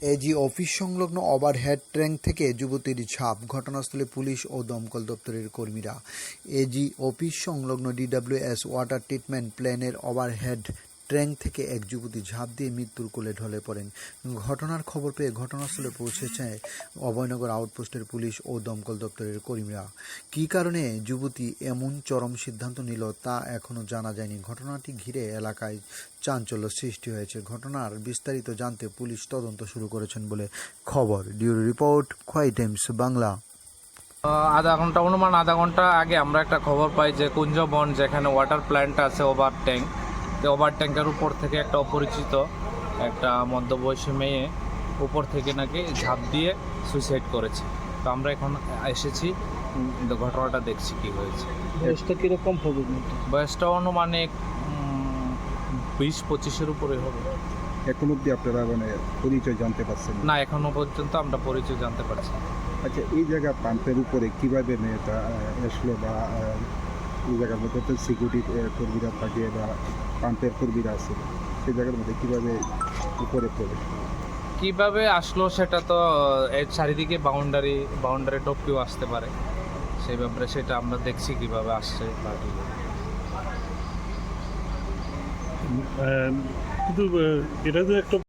AG office সংলগ্ন overhead tank থেকে যুবতীর ঝাঁপ, ঘটনাস্থলে পুলিশ ও দমকল দপ্তরের কর্মীরা। এজি অফিস সংলগ্ন ডিডব্লিউএস ওয়াটার ট্রিটমেন্ট প্ল্যানের ওভারহেড ট্যাঙ্ক থেকে এক যুবতী ঝাঁপ দিয়ে মৃত্যুর কোলে ঢলে পড়েন। ঘটনার খবর পেয়ে ঘটনাস্থলে পৌঁছেছে অভয়নগর আউটপোস্টের পুলিশ ও দমকল দপ্তরের কর্মীরা। কী কারণে যুবতী এমন চরম সিদ্ধান্ত নিল তা এখনও জানা যায়নি। ঘটনাটি ঘিরে এলাকায় চাঞ্চল্য সৃষ্টি হয়েছে। ঘটনার বিস্তারিত জানতে পুলিশ তদন্ত শুরু করেছেন বলে খবর। ডিউরি রিপোর্ট, খোয়াই টাইমস বাংলা। অনুমান আধা ঘন্টা আগে আমরা একটা খবর পাই যে কুঞ্জবন, যেখানে ওয়াটার প্ল্যান্ট আছে, ওভার ট্যাঙ্ক, তো ওভার ট্যাঙ্কের উপর থেকে একটা অপরিচিত একটা মধ্যবয়সী মেয়ে উপর থেকে নাকি ঝাঁপ দিয়ে সুইসাইড করেছে। তো আমরা এখন এসেছি, ঘটনাটা দেখছি কি হয়েছে। বয়সটা কীরকম হবে? বয়সটা অনুমানিক 20-25-এর উপরে হবে। এখন অব্দি আপনারা পরিচয় জানতে পারছেন না, এখনো পর্যন্ত আমরা পরিচয় জানতে পারছি না। আচ্ছা, এই জায়গা পাম্পের উপরে কিভাবে মেয়েটা আসলো, বা এই জায়গার মধ্যে তো সিকিউরিটি কর্মীরা থাকে বা পাম্পের কর্মীরা আছে, সেই জায়গার মধ্যে কিভাবে উপরে প্রবেশ করলো? কিভাবে আসলো সেটা তো এর চারিদিকে বাউন্ডারি টপকেও আসতে পারে, সেই ব্যাপারে সেটা আমরা দেখছি কিভাবে আসছে বা কিন্তু এটা তো একটা